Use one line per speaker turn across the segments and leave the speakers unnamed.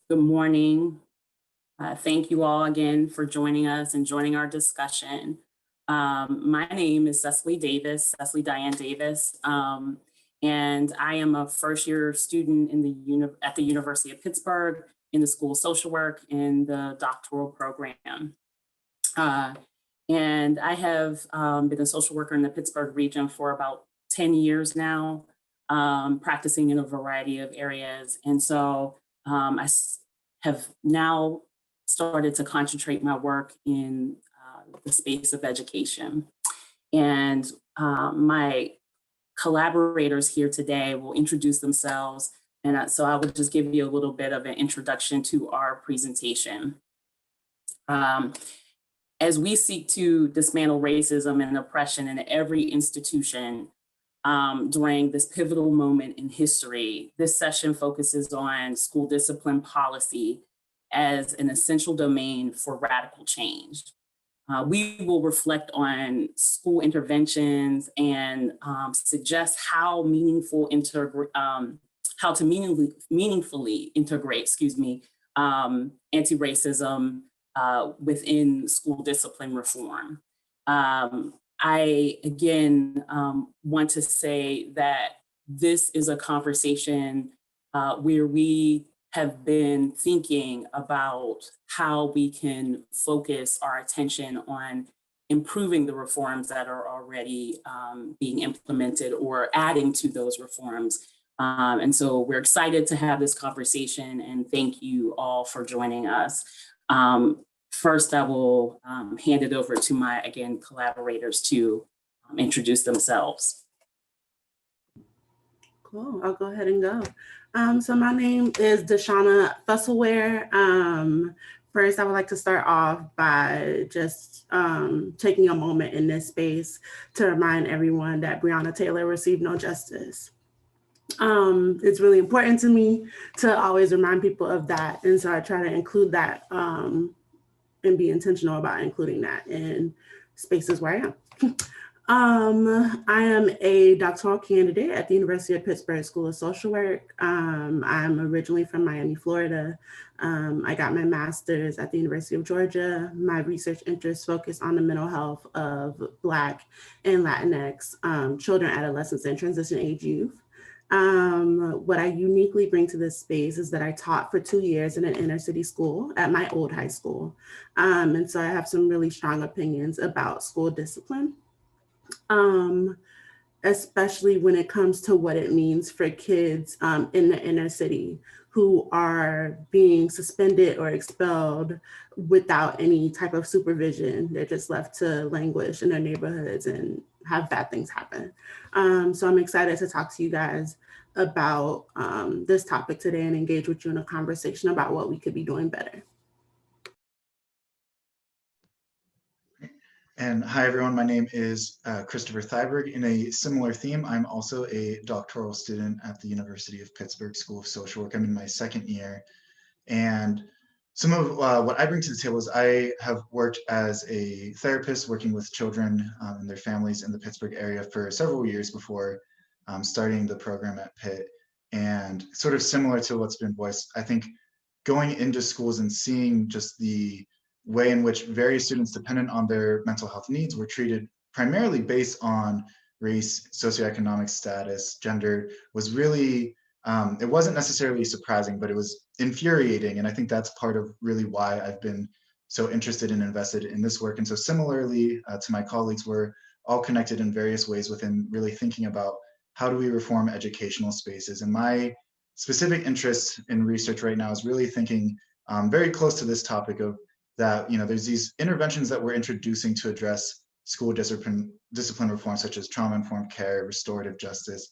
Good morning. Thank you all again for joining us and joining our discussion. My name is Cecily Davis, Cecily Diane Davis, and I am a first year student at the University of Pittsburgh in the School of Social Work in the doctoral program. And I have been a social worker in the Pittsburgh region for about 10 years now, practicing in a variety of areas. And so have now started to concentrate my work in the space of education. And my collaborators here today will introduce themselves. And so I will just give you a little bit of an introduction to our presentation. As we seek to dismantle racism and oppression in every institution during this pivotal moment in history, this session focuses on school discipline policy as an essential domain for radical change. We will reflect on school interventions and suggest how to meaningfully integrate, anti-racism within school discipline reform. I, again, want to say that this is a conversation where we have been thinking about how we can focus our attention on improving the reforms that are already being implemented or adding to those reforms. And so we're excited to have this conversation, and thank you all for joining us. First, I will hand it over to my, again, collaborators to introduce themselves.
Cool, I'll go ahead and go. So my name is Deshauna Fusselware. First, I would like to start off by just taking a moment in this space to remind everyone that Breonna Taylor received no justice. It's really important to me to always remind people of that. And so I try to include that and be intentional about including that in spaces where I am. I am a doctoral candidate at the University of Pittsburgh School of Social Work. I'm originally from Miami, Florida. I got my master's at the University of Georgia. My research interests focus on the mental health of Black and Latinx children, adolescents, and transition age youth. What I uniquely bring to this space is that I taught for 2 years in an inner city school at my old high school. And so I have some really strong opinions about school discipline, especially when it comes to what it means for kids in the inner city who are being suspended or expelled without any type of supervision. They're just left to languish in their neighborhoods and have bad things happen. So I'm excited to talk to you guys about this topic today and engage with you in a conversation about what we could be doing better.
And hi, everyone. My name is Christopher Thyberg. In a similar theme, I'm also a doctoral student at the University of Pittsburgh School of Social Work. I'm in my second year. And some of what I bring to the table is I have worked as a therapist working with children and their families in the Pittsburgh area for several years before starting the program at Pitt. And sort of similar to what's been voiced, I think going into schools and seeing just the way in which various students, dependent on their mental health needs, were treated primarily based on race, socioeconomic status, gender, was really, it wasn't necessarily surprising, but it was infuriating. And I think that's part of really why I've been so interested and invested in this work. And so similarly to my colleagues, we're all connected in various ways within really thinking about how do we reform educational spaces. And my specific interest in research right now is really thinking very close to this topic of that, there's these interventions that we're introducing to address school discipline reform, such as trauma-informed care, restorative justice,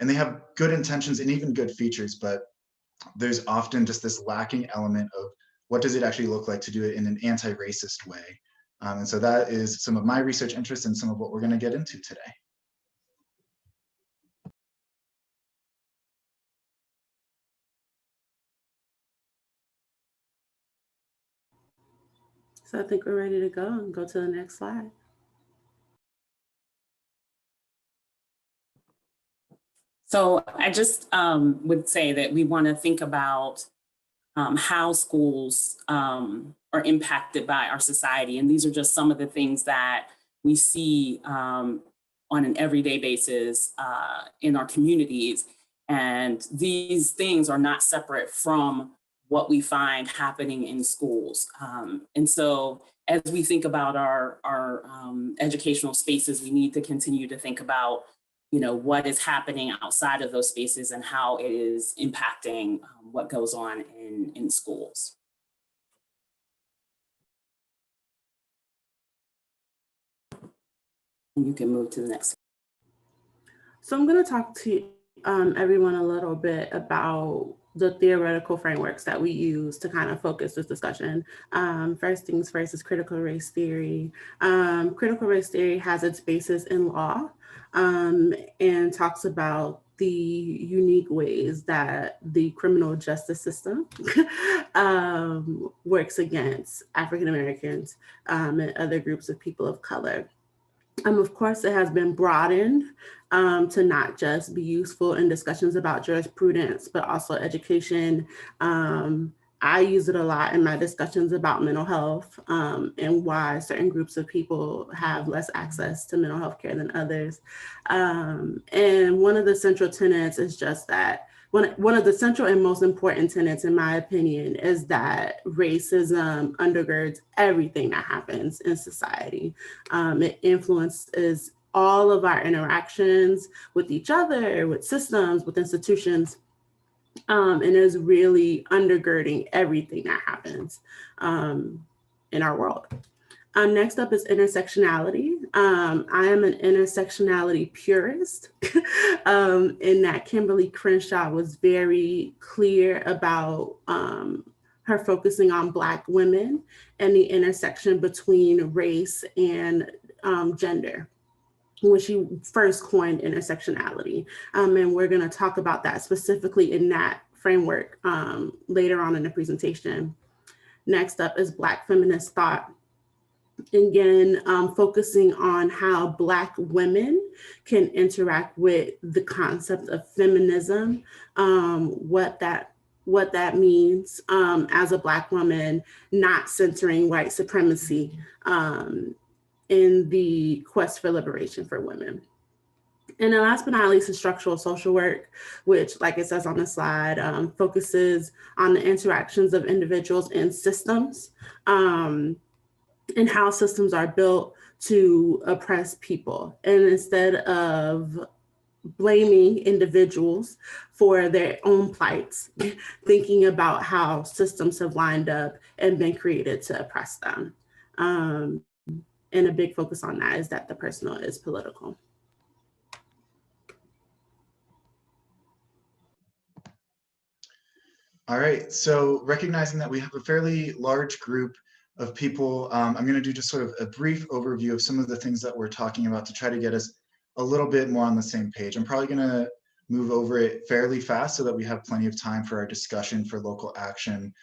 and they have good intentions and even good features, but there's often just this lacking element of what does it actually look like to do it in an anti-racist way. And so that is some of my research interests and some of what we're going to get into today.
So I think we're ready to go and go to the next slide.
So I just would say that we want to think about how schools are impacted by our society. And these are just some of the things that we see on an everyday basis in our communities. And these things are not separate from what we find happening in schools. And so as we think about our educational spaces, we need to continue to think about, you know, what is happening outside of those spaces and how it is impacting what goes on in schools. And you can move to the next.
So I'm going to talk to everyone a little bit about the theoretical frameworks that we use to kind of focus this discussion. First things first is critical race theory. Critical race theory has its basis in law and talks about the unique ways that the criminal justice system works against African Americans and other groups of people of color. Of course, it has been broadened to not just be useful in discussions about jurisprudence, but also education. I use it a lot in my discussions about mental health and why certain groups of people have less access to mental health care than others. And one of the central tenets is just that one of the central and most important tenets, in my opinion, is that racism undergirds everything that happens in society. It influences all of our interactions with each other, with systems, with institutions, and is really undergirding everything that happens in our world. Next up is intersectionality. I am an intersectionality purist in that Kimberly Crenshaw was very clear about her focusing on Black women and the intersection between race and gender when she first coined intersectionality. And we're going to talk about that specifically in that framework later on in the presentation. Next up is Black feminist thought. Again, focusing on how Black women can interact with the concept of feminism, what that means as a Black woman, not centering white supremacy in the quest for liberation for women. And then last but not least is structural social work, which, like it says on the slide, focuses on the interactions of individuals and systems, and how systems are built to oppress people. And instead of blaming individuals for their own plights, thinking about how systems have lined up and been created to oppress them. And a big focus on that is that the personal is political.
All right, so recognizing that we have a fairly large group of people, I'm going to do just sort of a brief overview of some of the things that we're talking about to try to get us a little bit more on the same page. I'm probably going to move over it fairly fast so that we have plenty of time for our discussion for local action.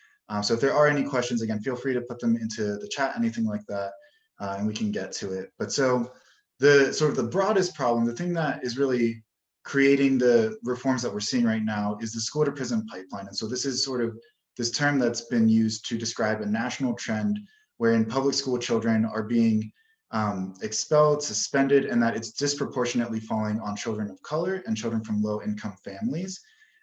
So if there are any questions, again, feel free to put them into the chat, anything like that, and we can get to it. But so the sort of the broadest problem, the thing that is really creating the reforms that we're seeing right now is the school to prison pipeline. And so this is sort of this term that's been used to describe a national trend wherein public school children are being expelled, suspended, and that it's disproportionately falling on children of color and children from low income families.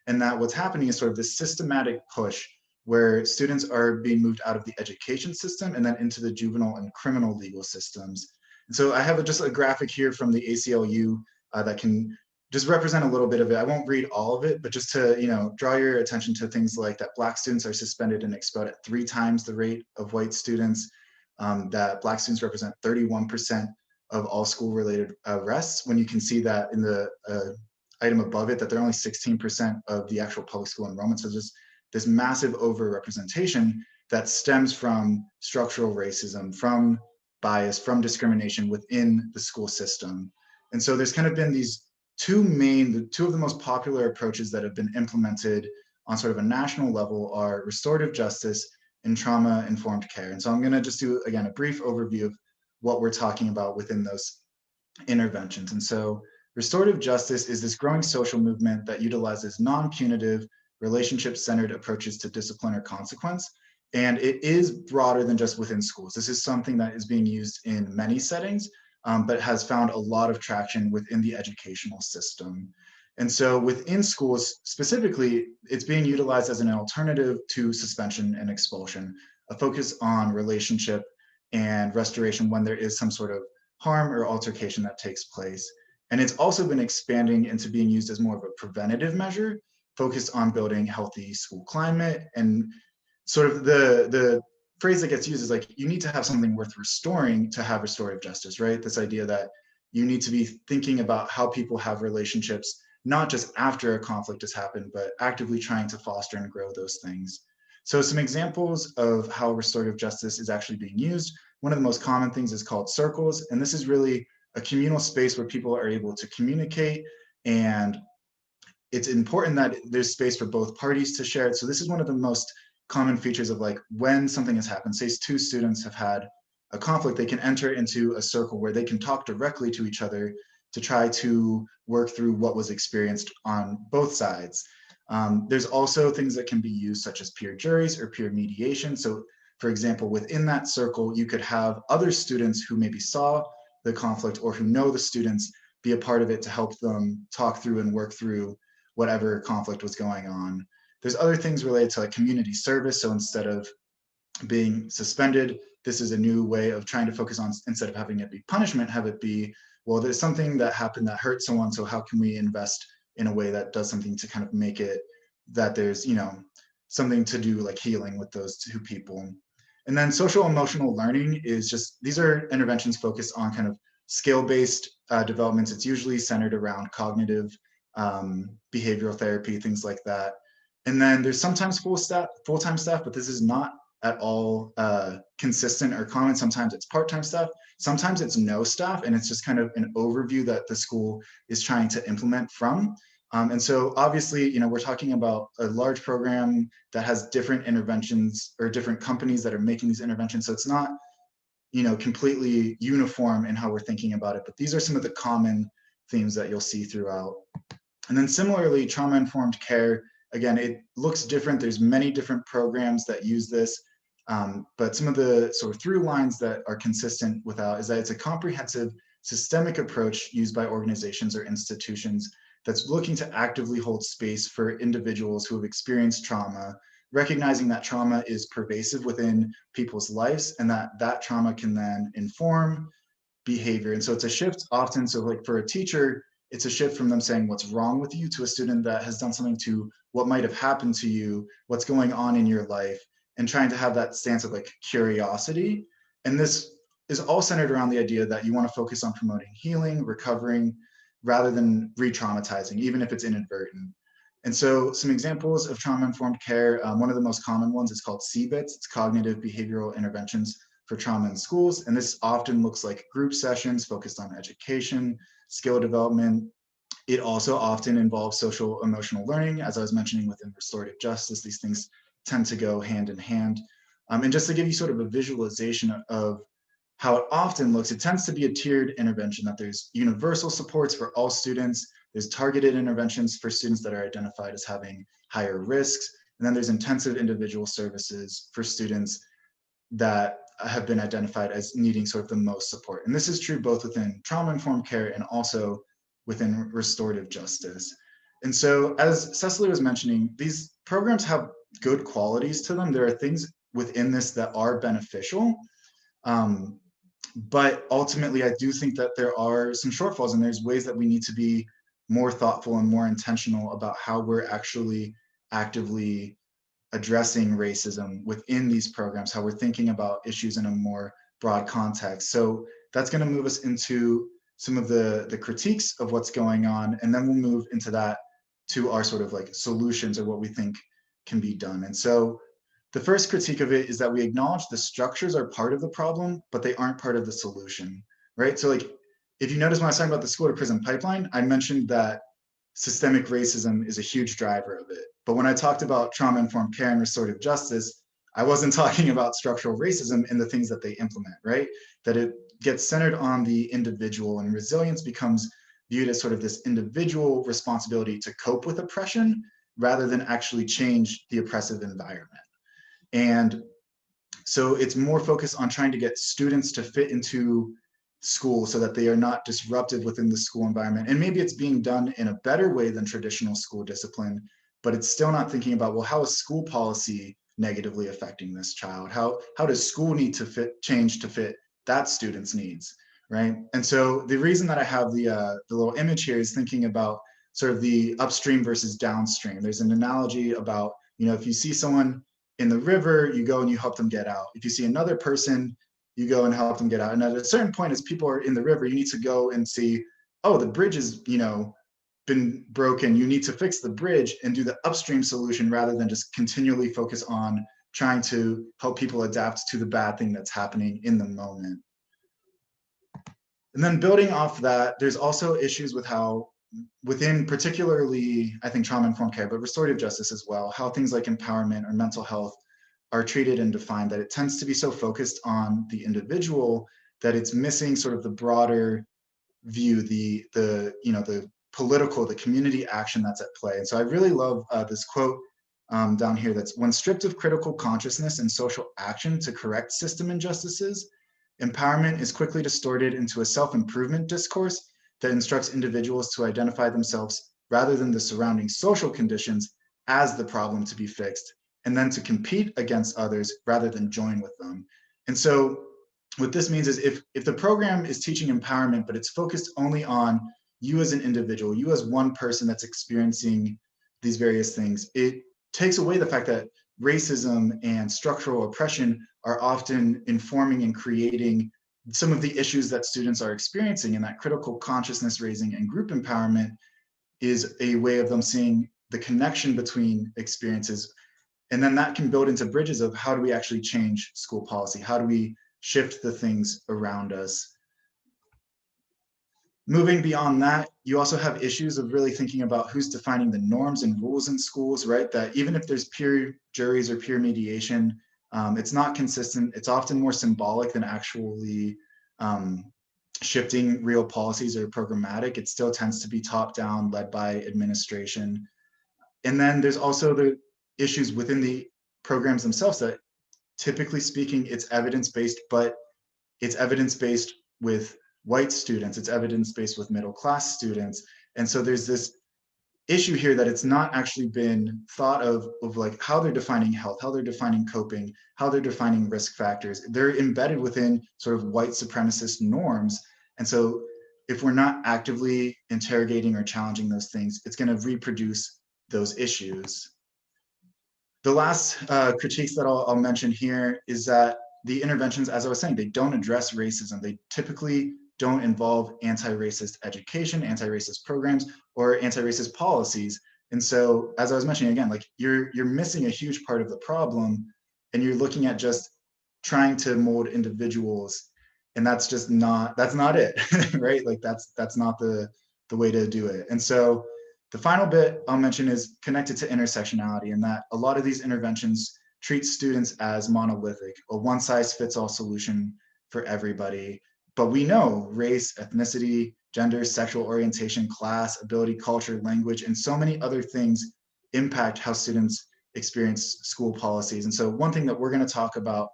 And that what's happening is sort of this systematic push where students are being moved out of the education system and then into the juvenile and criminal legal systems. And so I have just a graphic here from the ACLU that can just represent a little bit of it. I won't read all of it, but just to draw your attention to things like that Black students are suspended and expelled at 3 times the rate of white students, that Black students represent 31% of all school-related arrests, when you can see that in the item above it, that they're only 16% of the actual public school enrollment. So just this massive overrepresentation that stems from structural racism, from bias, from discrimination within the school system. And so there's kind of been these two of the most popular approaches that have been implemented on sort of a national level are restorative justice and trauma-informed care. And so I'm going to just do, again, a brief overview of what we're talking about within those interventions. And so restorative justice is this growing social movement that utilizes non-punitive relationship-centered approaches to discipline or consequence. And it is broader than just within schools. This is something that is being used in many settings, but has found a lot of traction within the educational system. And so within schools specifically, it's being utilized as an alternative to suspension and expulsion, a focus on relationship and restoration when there is some sort of harm or altercation that takes place. And it's also been expanding into being used as more of a preventative measure, focused on building healthy school climate. And sort of the phrase that gets used is like, you need to have something worth restoring to have restorative justice, right? This idea that you need to be thinking about how people have relationships, not just after a conflict has happened, but actively trying to foster and grow those things. So some examples of how restorative justice is actually being used. One of the most common things is called circles. And this is really a communal space where people are able to communicate, and it's important that there's space for both parties to share it. So this is one of the most common features of like when something has happened, say two students have had a conflict, they can enter into a circle where they can talk directly to each other to try to work through what was experienced on both sides. There's also things that can be used such as peer juries or peer mediation. So for example, within that circle, you could have other students who maybe saw the conflict or who know the students be a part of it to help them talk through and work through whatever conflict was going on. There's other things related to like community service. So instead of being suspended, this is a new way of trying to focus on, instead of having it be punishment, have it be, well, there's something that happened that hurt someone, so how can we invest in a way that does something to kind of make it that there's, you know, something to do like healing with those two people. And then social emotional learning is just, these are interventions focused on kind of skill-based developments. It's usually centered around cognitive behavioral therapy, things like that. And then there's sometimes full-time staff, but this is not at all consistent or common. Sometimes it's part-time staff, sometimes it's no staff, and it's just kind of an overview that the school is trying to implement from. And so obviously, you know, we're talking about a large program that has different interventions or different companies that are making these interventions. So it's not, you know, completely uniform in how we're thinking about it, but these are some of the common themes that you'll see throughout. And then similarly, trauma-informed care, again, it looks different. There's many different programs that use this, but some of the sort of through lines that are consistent without is that it's a comprehensive systemic approach used by organizations or institutions that's looking to actively hold space for individuals who have experienced trauma, recognizing that trauma is pervasive within people's lives and that that trauma can then inform behavior. And so it's a shift often. So like for a teacher, it's a shift from them saying what's wrong with you to a student that has done something to what might have happened to you, what's going on in your life, and trying to have that stance of like curiosity. And this is all centered around the idea that you want to focus on promoting healing, recovering, rather than re-traumatizing, even if it's inadvertent. And so some examples of trauma-informed care, one of the most common ones is called CBITS. It's Cognitive Behavioral Interventions for Trauma in Schools. And this often looks like group sessions focused on education, skill development. It also often involves social emotional learning. As I was mentioning within restorative justice, these things tend to go hand in hand. And just to give you sort of a visualization of how it often looks, it tends to be a tiered intervention, that there's universal supports for all students, there's targeted interventions for students that are identified as having higher risks, and then there's intensive individual services for students that have been identified as needing sort of the most support. And this is true both within trauma-informed care and also within restorative justice. And so as Cecily was mentioning, these programs have good qualities to them. There are things within this that are beneficial. But ultimately, I do think that there are some shortfalls, and there's ways that we need to be more thoughtful and more intentional about how we're actually actively addressing racism within these programs, how we're thinking about issues in a more broad context. So that's going to move us into some of the critiques of what's going on, and then we'll move into that to our sort of like solutions or what we think can be done. And so the first critique of it is that we acknowledge the structures are part of the problem, but they aren't part of the solution, right? So like, if you notice when I was talking about the school to prison pipeline, I mentioned that systemic racism is a huge driver of it. But when I talked about trauma-informed care and restorative justice, I wasn't talking about structural racism in the things that they implement, right? That it gets centered on the individual, and resilience becomes viewed as sort of this individual responsibility to cope with oppression, rather than actually change the oppressive environment. And so it's more focused on trying to get students to fit into school so that they are not disruptive within the school environment. And maybe it's being done in a better way than traditional school discipline, but it's still not thinking about, well, how is school policy negatively affecting this child? How does school need to change to fit that student's needs, right? And so the reason that I have the little image here is thinking about sort of the upstream versus downstream. There's an analogy about, if you see someone in the river, you go and you help them get out. If you see another person, you go and help them get out. And at a certain point, as people are in the river, you need to go and see, oh, the bridge has, been broken. You need to fix the bridge and do the upstream solution rather than just continually focus on trying to help people adapt to the bad thing that's happening in the moment. And then building off that, there's also issues with how within particularly, I think, trauma-informed care, but restorative justice as well, how things like empowerment or mental health are treated and defined, that it tends to be so focused on the individual that it's missing sort of the broader view, the political, the community action that's at play. And so I really love this quote down here that's, when stripped of critical consciousness and social action to correct system injustices, empowerment is quickly distorted into a self-improvement discourse that instructs individuals to identify themselves rather than the surrounding social conditions as the problem to be fixed, and then to compete against others rather than join with them. And so what this means is if the program is teaching empowerment, but it's focused only on you as an individual, you as one person that's experiencing these various things, it takes away the fact that racism and structural oppression are often informing and creating some of the issues that students are experiencing, and that critical consciousness raising and group empowerment is a way of them seeing the connection between experiences. And then that can build into bridges of how do we actually change school policy? How do we shift the things around us? Moving beyond that, you also have issues of really thinking about who's defining the norms and rules in schools, right? That even if there's peer juries or peer mediation, it's not consistent. It's often more symbolic than actually shifting real policies or programmatic. It still tends to be top down, led by administration. And then there's also the issues within the programs themselves that, typically speaking, it's evidence-based, but it's evidence-based with white students, it's evidence-based with middle-class students. And so there's this issue here that it's not actually been thought of like how they're defining health, how they're defining coping, how they're defining risk factors. They're embedded within sort of white supremacist norms. And so if we're not actively interrogating or challenging those things, it's going to reproduce those issues. The last critiques that I'll mention here is that the interventions, as I was saying, they don't address racism. They typically don't involve anti-racist education, anti-racist programs, or anti-racist policies. And so, as I was mentioning again, like you're missing a huge part of the problem, and you're looking at just trying to mold individuals, and that's just not, that's not it, right? Like that's not the way to do it. And so the final bit I'll mention is connected to intersectionality, and that a lot of these interventions treat students as monolithic, a one-size-fits-all solution for everybody. But we know race, ethnicity, gender, sexual orientation, class, ability, culture, language, and so many other things impact how students experience school policies. And so one thing that we're going to talk about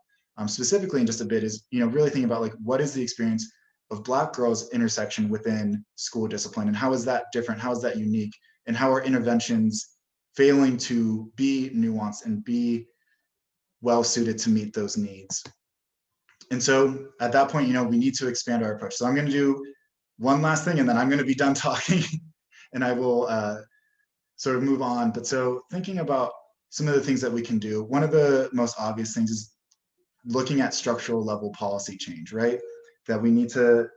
specifically in just a bit is, really thinking about like, what is the experience of Black girls' intersection within school discipline, and how is that different? How is that unique? And how are interventions failing to be nuanced and be well suited to meet those needs? And so at that point, we need to expand our approach. So I'm going to do one last thing, and then I'm going to be done talking, and I will sort of move on. But so thinking about some of the things that we can do, one of the most obvious things is looking at structural level policy change, right? That we need to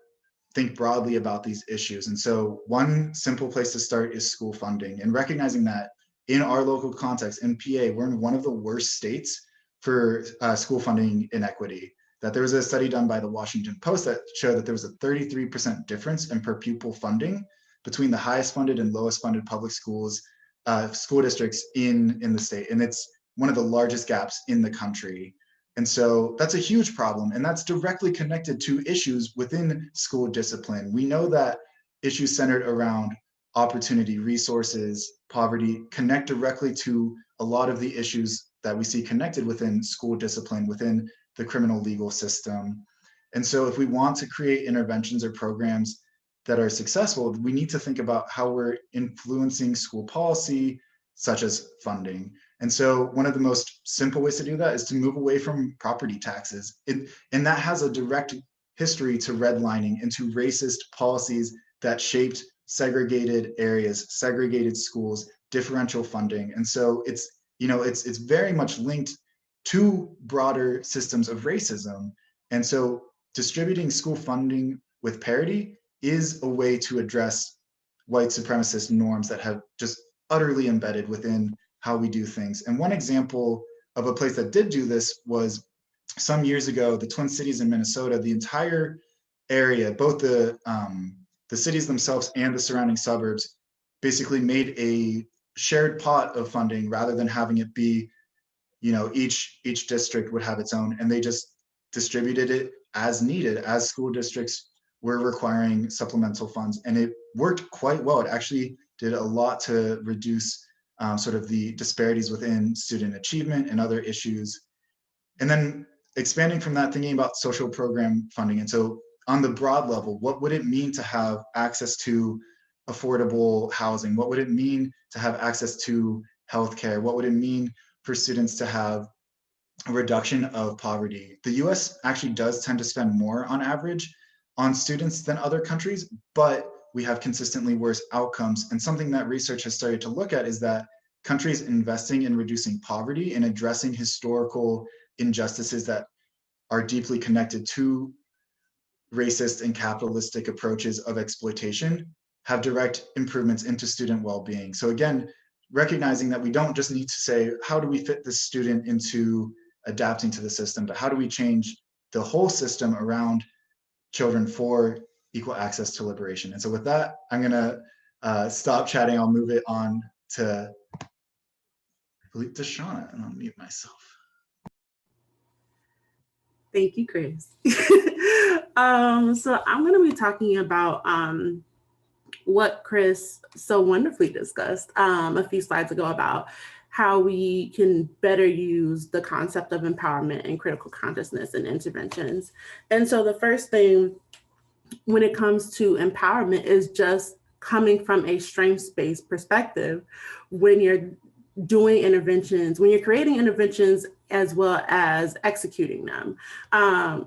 think broadly about these issues. And so one simple place to start is school funding, and recognizing that in our local context, in PA, we're in one of the worst states for school funding inequity. That there was a study done by the Washington Post that showed that there was a 33% difference in per pupil funding between the highest funded and lowest funded public schools, school districts in the state. And it's one of the largest gaps in the country. And so that's a huge problem, and that's directly connected to issues within school discipline. We know that issues centered around opportunity, resources, poverty connect directly to a lot of the issues that we see connected within school discipline, within the criminal legal system. And so if we want to create interventions or programs that are successful, we need to think about how we're influencing school policy, such as funding. And so one of the most simple ways to do that is to move away from property taxes. And that has a direct history to redlining and to racist policies that shaped segregated areas, segregated schools, differential funding. And so it's very much linked to broader systems of racism. And so distributing school funding with parity is a way to address white supremacist norms that have just utterly embedded within how we do things. And one example of a place that did do this was some years ago, the Twin Cities in Minnesota. The entire area, both the cities themselves and the surrounding suburbs, basically made a shared pot of funding rather than having it be, each district would have its own, and they just distributed it as needed, as school districts were requiring supplemental funds. And it worked quite well. It actually did a lot to reduce sort of the disparities within student achievement and other issues. And then expanding from that, thinking about social program funding. And so on the broad level, what would it mean to have access to affordable housing? What would it mean to have access to healthcare? What would it mean for students to have a reduction of poverty? The US actually does tend to spend more on average on students than other countries, but we have consistently worse outcomes. And something that research has started to look at is that countries investing in reducing poverty and addressing historical injustices that are deeply connected to racist and capitalistic approaches of exploitation have direct improvements into student well-being. So again, recognizing that we don't just need to say, how do we fit this student into adapting to the system, but how do we change the whole system around children for equal access to liberation? And so with that, I'm gonna stop chatting. I'll move it on to Deshauna, and I'll mute myself.
Thank you, Chris. So I'm going to be talking about what Chris so wonderfully discussed a few slides ago about how we can better use the concept of empowerment and critical consciousness and interventions. And so the first thing when it comes to empowerment is just coming from a strengths-based perspective when you're doing interventions, when you're creating interventions as well as executing them.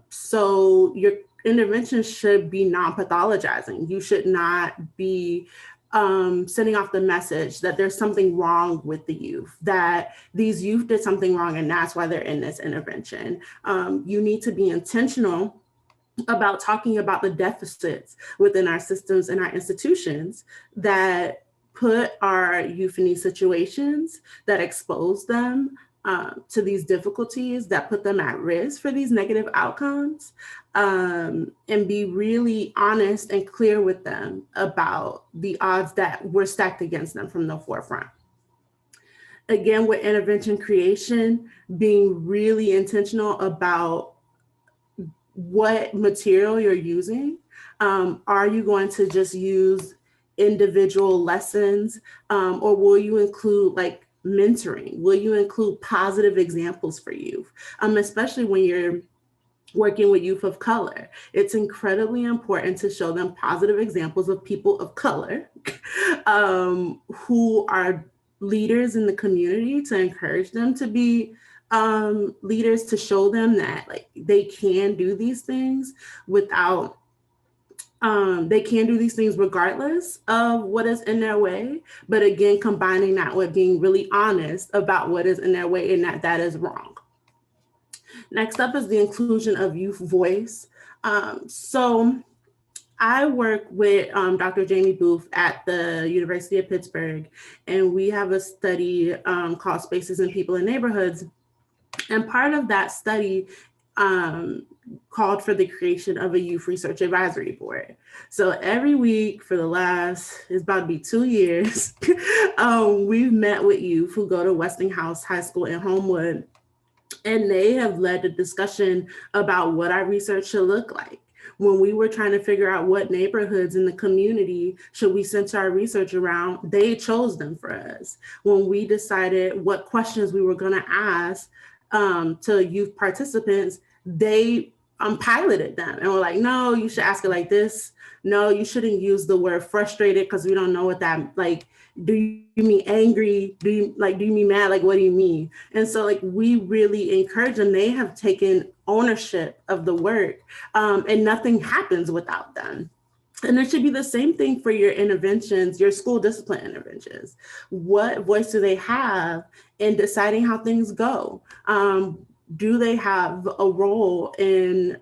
So your interventions should be non-pathologizing. You should not be sending off the message that there's something wrong with the youth, that these youth did something wrong and that's why they're in this intervention. You need to be intentional about talking about the deficits within our systems and our institutions that put our youth in these situations, that expose them to these difficulties, that put them at risk for these negative outcomes, and be really honest and clear with them about the odds that were stacked against them from the forefront. Again, with intervention creation, being really intentional about what material you're using. Are you going to just use individual lessons, or will you include like mentoring? Will you include positive examples for youth, especially when you're working with youth of color? It's incredibly important to show them positive examples of people of color who are leaders in the community, to encourage them to be leaders, to show them that like they can do these things without they can do these things regardless of what is in their way. But again, combining that with being really honest about what is in their way and that is wrong. Next up is the inclusion of youth voice. So I work with Dr. Jamie Booth at the University of Pittsburgh, and we have a study called Spaces and People in Neighborhoods. And part of that study called for the creation of a youth research advisory board. So every week for the last, it's about to be 2 years, we've met with youth who go to Westinghouse High School in Homewood, and they have led a discussion about what our research should look like. When we were trying to figure out what neighborhoods in the community should we center our research around, they chose them for us. When we decided what questions we were going to ask to youth participants, they piloted them and were like, no, you should ask it like this. No, you shouldn't use the word frustrated because we don't know what that, like, do you mean angry? Do you mean mad? Like, what do you mean? And so like, we really encourage them. They have taken ownership of the work and nothing happens without them. And it should be the same thing for your interventions, your school discipline interventions. What voice do they have in deciding how things go? Do they have a role in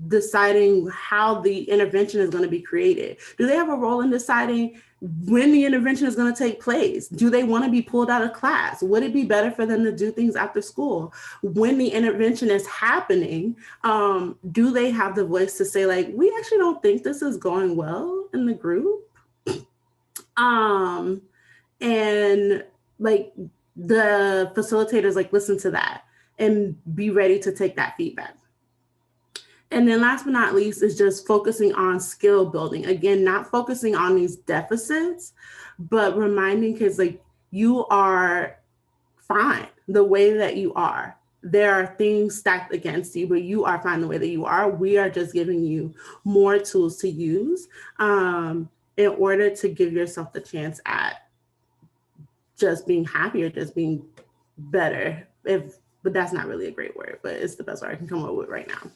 deciding how the intervention is going to be created? Do they have a role in deciding when the intervention is going to take place? Do they want to be pulled out of class? Would it be better for them to do things after school? When the intervention is happening, do they have the voice to say, like, we actually don't think this is going well in the group? And like the facilitators, like, listen to that and be ready to take that feedback. And then last but not least is just focusing on skill building. Again, not focusing on these deficits, but reminding kids, like, you are fine the way that you are. There are things stacked against you, but you are fine the way that you are. We are just giving you more tools to use in order to give yourself the chance at just being happy or just being better. But that's not really a great word, but it's the best word I can come up with right now.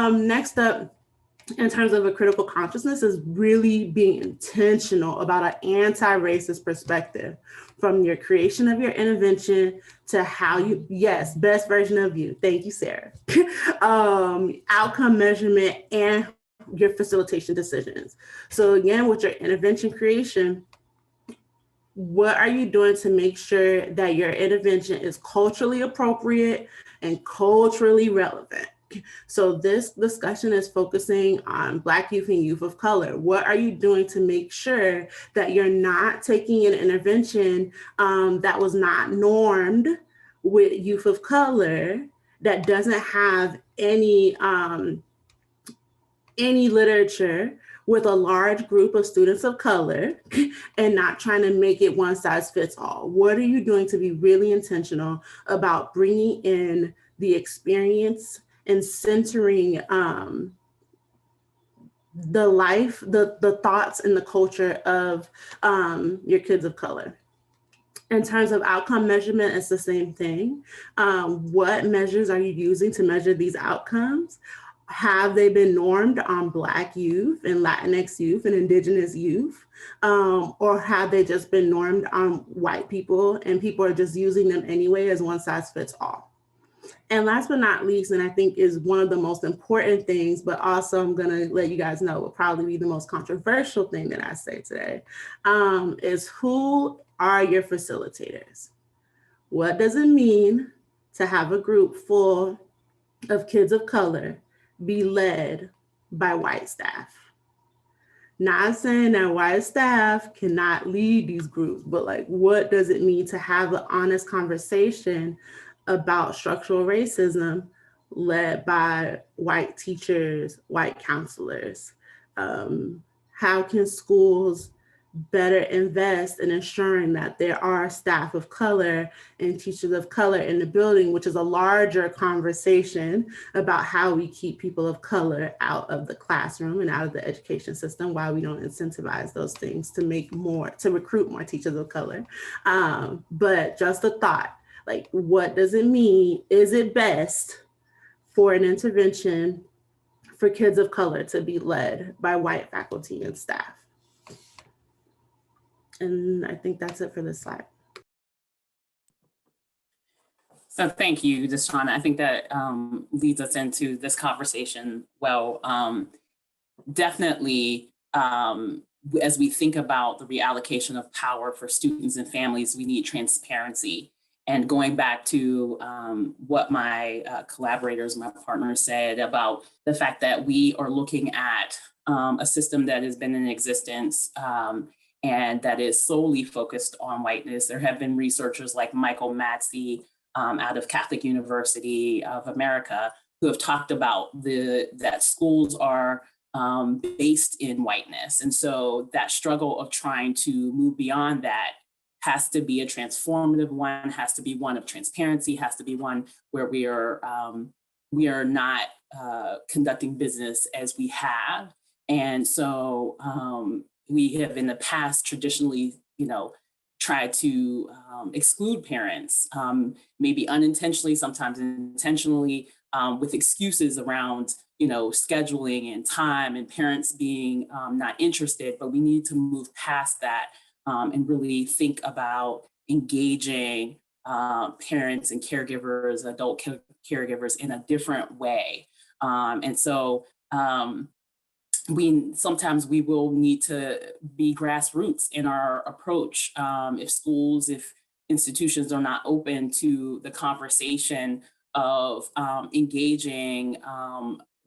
Next up, in terms of a critical consciousness, is really being intentional about an anti-racist perspective from your creation of your intervention to how you, yes, best version of you. Thank you, Sarah. Outcome measurement and your facilitation decisions. So again, with your intervention creation, what are you doing to make sure that your intervention is culturally appropriate and culturally relevant? So this discussion is focusing on Black youth and youth of color. What are you doing to make sure that you're not taking an intervention that was not normed with youth of color, that doesn't have any literature with a large group of students of color, and not trying to make it one size fits all? What are you doing to be really intentional about bringing in the experience and centering the life, the thoughts and the culture of your kids of color? In terms of outcome measurement, it's the same thing. What measures are you using to measure these outcomes? Have they been normed on Black youth and Latinx youth and Indigenous youth? Or have they just been normed on white people and people are just using them anyway as one size fits all? And last but not least, and I think is one of the most important things, but also I'm gonna let you guys know will probably be the most controversial thing that I say today, is who are your facilitators? What does it mean to have a group full of kids of color be led by white staff? Not saying that white staff cannot lead these groups, but like, what does it mean to have an honest conversation about structural racism led by white teachers, white counselors? How can schools better invest in ensuring that there are staff of color and teachers of color in the building, which is a larger conversation about how we keep people of color out of the classroom and out of the education system, why we don't incentivize those things to recruit more teachers of color. But just a thought, like, what does it mean? Is it best for an intervention for kids of color to be led by white faculty and staff? And I think that's it for this slide.
So thank you, Deshauna. I think that leads us into this conversation well. Definitely, as we think about the reallocation of power for students and families, we need transparency. And going back to what my collaborators, my partners said about the fact that we are looking at a system that has been in existence and that is solely focused on whiteness. There have been researchers like Michael Matsey out of Catholic University of America who have talked about that schools are based in whiteness. And so that struggle of trying to move beyond that has to be a transformative one, has to be one of transparency, has to be one where we are not conducting business as we have. And so we have in the past traditionally, tried to exclude parents, maybe unintentionally, sometimes intentionally, with excuses around scheduling and time and parents being not interested. But we need to move past that and really think about engaging parents and caregivers, adult caregivers in a different way. And so sometimes we will need to be grassroots in our approach. If institutions are not open to the conversation of engaging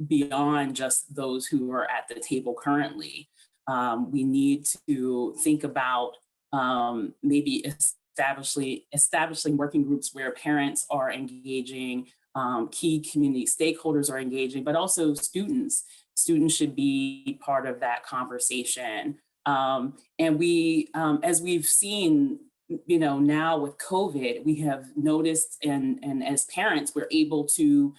beyond just those who are at the table currently, we need to think about maybe establishing working groups where parents are engaging, key community stakeholders are engaging, but also students. Students should be part of that conversation. And we, as we've seen, now with COVID, we have noticed, and as parents, we're able to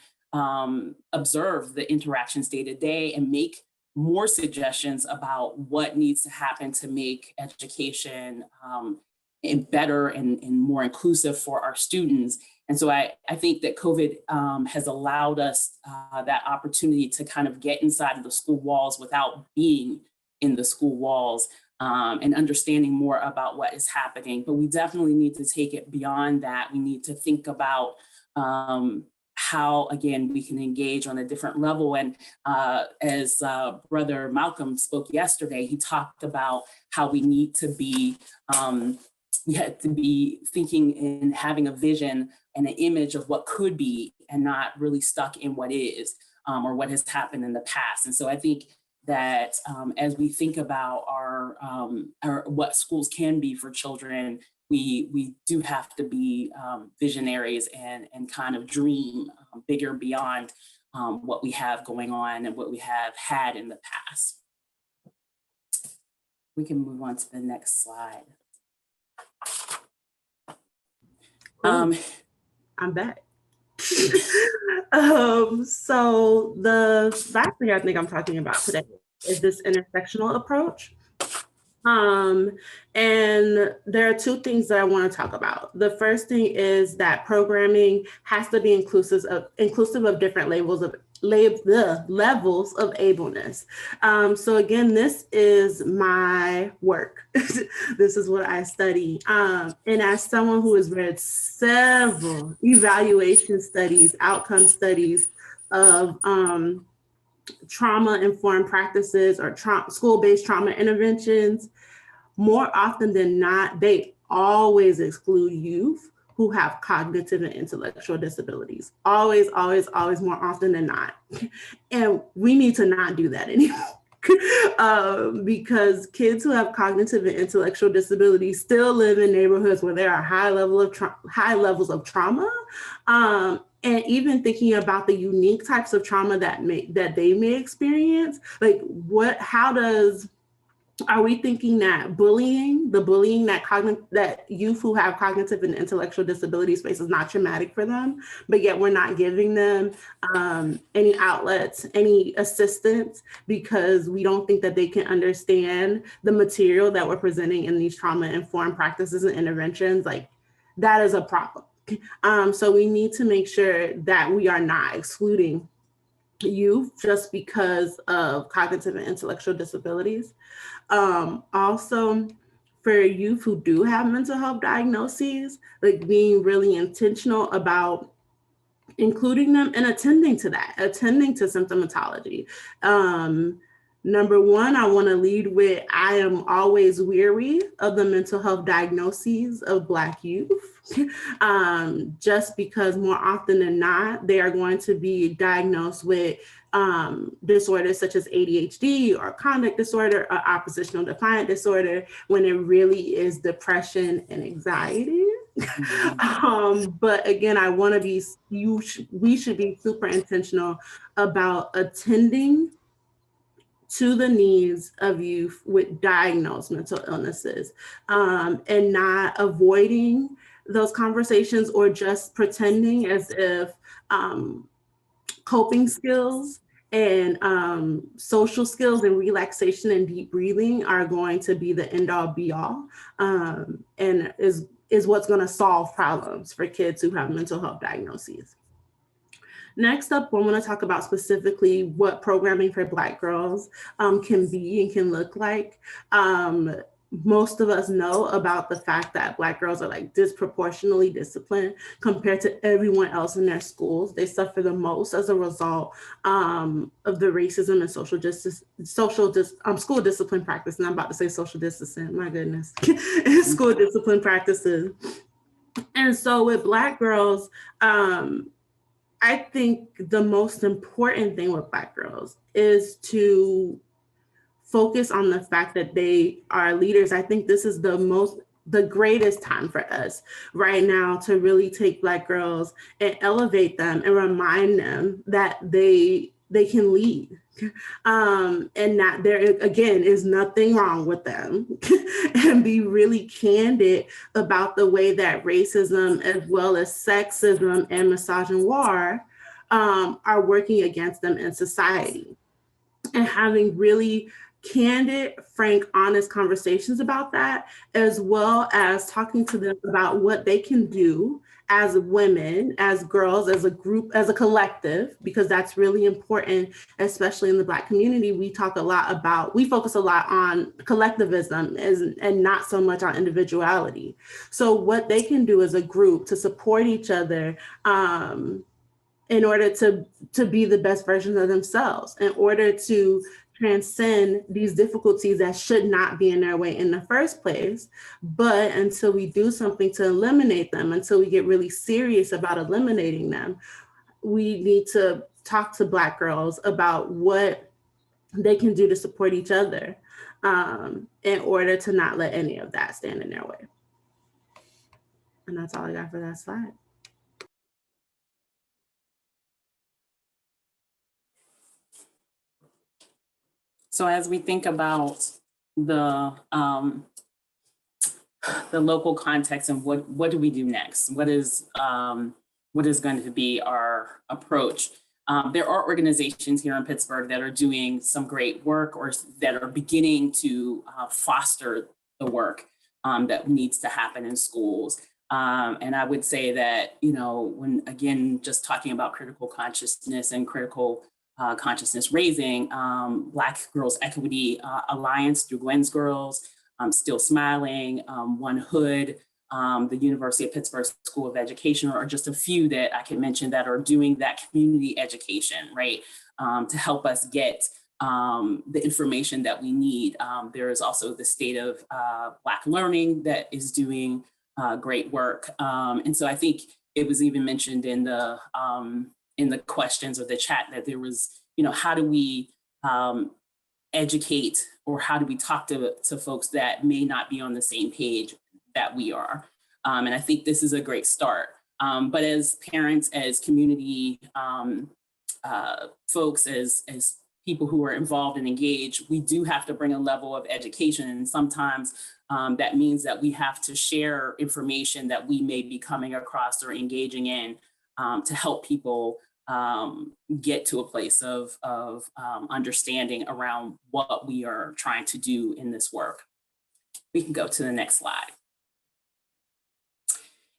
observe the interactions day to day and make more suggestions about what needs to happen to make education better and more inclusive for our students. And so I think that COVID has allowed us that opportunity to kind of get inside of the school walls without being in the school walls and understanding more about what is happening. But we definitely need to take it beyond that. We need to think about how, again, we can engage on a different level. And as Brother Malcolm spoke yesterday, he talked about how we need to be, we had to be thinking and having a vision and an image of what could be and not really stuck in what is or what has happened in the past. And so I think that as we think about our what schools can be for children, we do have to be visionaries and kind of dream bigger beyond what we have going on and what we have had in the past. We can move on to the next slide.
I'm back. So the last thing I think I'm talking about today is this intersectional approach. And there are two things that I want to talk about. The first thing is that programming has to be inclusive of different levels of ableness. So again, this is my work. This is what I study. And as someone who has read several evaluation studies, outcome studies of trauma-informed practices or school-based trauma interventions, more often than not, they always exclude youth who have cognitive and intellectual disabilities. Always, always, always, more often than not. And we need to not do that anymore. Because kids who have cognitive and intellectual disabilities still live in neighborhoods where there are high levels of trauma. And even thinking about the unique types of trauma that they may experience, like are we thinking that that youth who have cognitive and intellectual disabilities face is not traumatic for them, but yet we're not giving them any outlets, any assistance, because we don't think that they can understand the material that we're presenting in these trauma-informed practices and interventions? Like, that is a problem. So we need to make sure that we are not excluding youth just because of cognitive and intellectual disabilities. Also, for youth who do have mental health diagnoses, like being really intentional about including them and attending to symptomatology. Number one, I want to lead with, I am always weary of the mental health diagnoses of Black youth, just because more often than not, they are going to be diagnosed with disorders such as ADHD or conduct disorder or oppositional defiant disorder, when it really is depression and anxiety. But again, I want to be, we should be super intentional about attending to the needs of youth with diagnosed mental illnesses, and not avoiding those conversations or just pretending as if coping skills and social skills and relaxation and deep breathing are going to be the end all be all, and is what's going to solve problems for kids who have mental health diagnoses. Next up, I want to talk about specifically what programming for Black girls can be and can look like. Most of us know about the fact that Black girls are like disproportionately disciplined compared to everyone else in their schools. They suffer the most as a result of the racism and school discipline practice. And I'm about to say social distancing, my goodness, school discipline practices. And so with Black girls, I think the most important thing with Black girls is to focus on the fact that they are leaders. I think this is the greatest time for us right now to really take Black girls and elevate them and remind them that they can lead. And that there, again, is nothing wrong with them, and be really candid about the way that racism as well as sexism and misogynoir are working against them in society. And having really candid, frank, honest conversations about that, as well as talking to them about what they can do as women, as girls, as a group, as a collective, because that's really important, especially in the Black community. We focus a lot on collectivism and not so much on individuality. So what they can do as a group to support each other, in order to be the best versions of themselves, in order to transcend these difficulties that should not be in their way in the first place. But until we do something to eliminate them, until we get really serious about eliminating them, we need to talk to Black girls about what they can do to support each other, in order to not let any of that stand in their way. And that's all I got for that slide.
So as we think about the local context and what do we do next? What is going to be our approach? There are organizations here in Pittsburgh that are doing some great work or that are beginning to foster the work that needs to happen in schools. And I would say that, when, again, just talking about critical consciousness and critical consciousness raising, Black Girls Equity Alliance through Gwen's Girls, Still Smiling, One Hood, the University of Pittsburgh School of Education are just a few that I can mention that are doing that community education, right, to help us get the information that we need. There is also the State of Black Learning that is doing great work. And so I think it was even mentioned in the questions or the chat that there was, how do we educate, or how do we talk to folks that may not be on the same page that we are? And I think this is a great start. But as parents, as community folks, as people who are involved and engaged, we do have to bring a level of education. And sometimes that means that we have to share information that we may be coming across or engaging in to help people get to a place of understanding around what we are trying to do in this work. We can go to the next slide.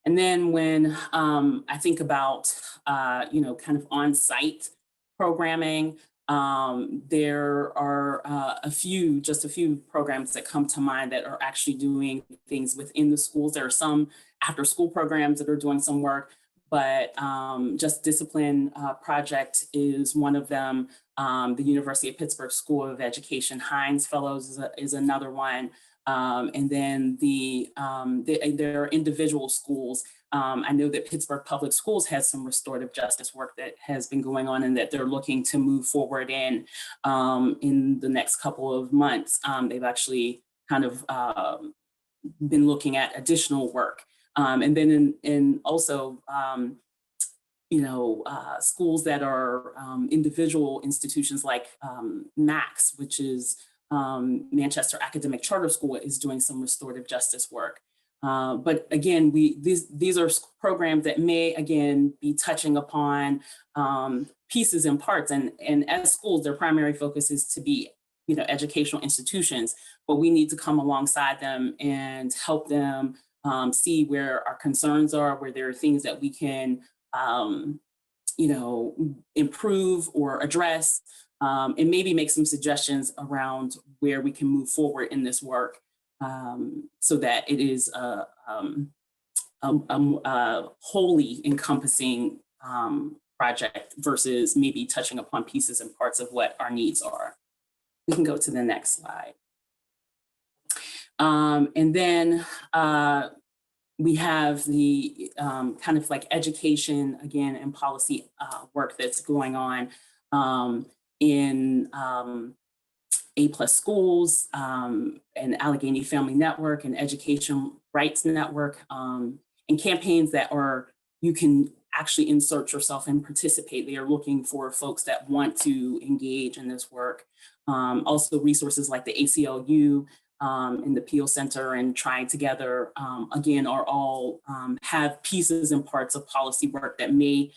And then when I think about, kind of on-site programming, there are just a few programs that come to mind that are actually doing things within the schools. There are some after-school programs that are doing some work, but Just Discipline Project is one of them. The University of Pittsburgh School of Education Heinz Fellows is another one. And then there are individual schools. I know that Pittsburgh Public Schools has some restorative justice work that has been going on and that they're looking to move forward in the next couple of months. They've actually kind of been looking at additional work And then also, schools that are individual institutions like MAX, which is Manchester Academic Charter School, is doing some restorative justice work. But again, these are programs that may, again, be touching upon pieces and parts. And as schools, their primary focus is to be, educational institutions, but we need to come alongside them and help them see where our concerns are, where there are things that we can, improve or address, and maybe make some suggestions around where we can move forward in this work, so that it is a wholly encompassing project versus maybe touching upon pieces and parts of what our needs are. We can go to the next slide. And then we have the kind of like education, again, and policy work that's going on in A+ Schools and Allegheny Family Network and Education Rights Network, and campaigns that you can actually insert yourself and participate. They are looking for folks that want to engage in this work. Also resources like the ACLU and the Peel Center and Trying Together, again, are all have pieces and parts of policy work that may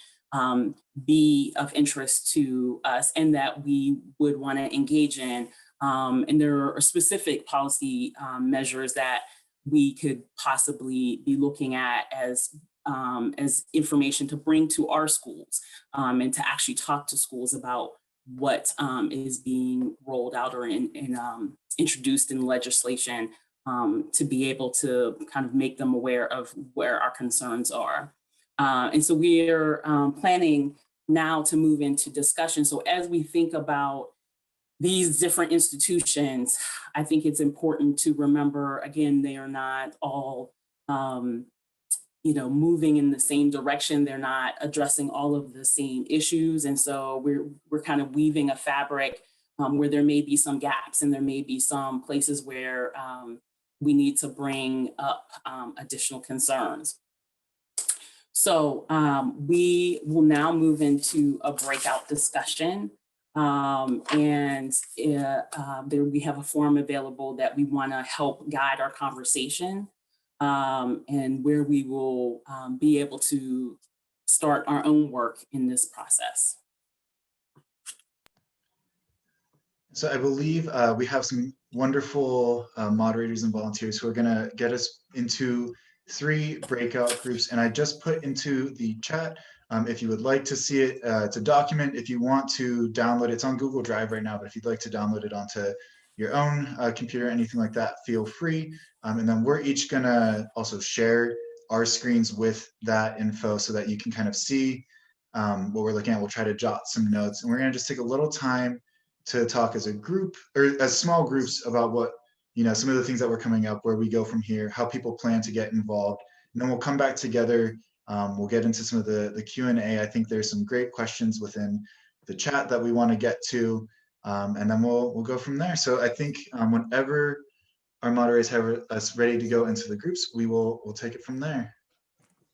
be of interest to us and that we would want to engage in. And there are specific policy measures that we could possibly be looking at as information to bring to our schools, and to actually talk to schools about what is being rolled out or introduced in legislation, to be able to kind of make them aware of where our concerns are. And so we're planning now to move into discussion. So as we think about these different institutions, I think it's important to remember, again, they are not all moving in the same direction. They're not addressing all of the same issues. And so we're kind of weaving a fabric where there may be some gaps and there may be some places where we need to bring up additional concerns. So we will now move into a breakout discussion. And there we have a forum available that we want to help guide our conversation, and where we will be able to start our own work in this process.
So I believe we have some wonderful moderators and volunteers who are going to get us into 3 breakout groups. And I just put into the chat, if you would like to see it, it's a document. If you want to download it, it's on Google Drive right now, but if you'd like to download it onto your own computer, anything like that, feel free. And then we're each gonna also share our screens with that info so that you can kind of see what we're looking at. We'll try to jot some notes, and we're gonna just take a little time to talk as a group or as small groups about what, some of the things that were coming up, where we go from here, how people plan to get involved. And then we'll come back together. We'll get into some of the Q&A. I think there's some great questions within the chat that we want to get to. And then we'll go from there. So I think whenever our moderators have us ready to go into the groups, we'll take it from there.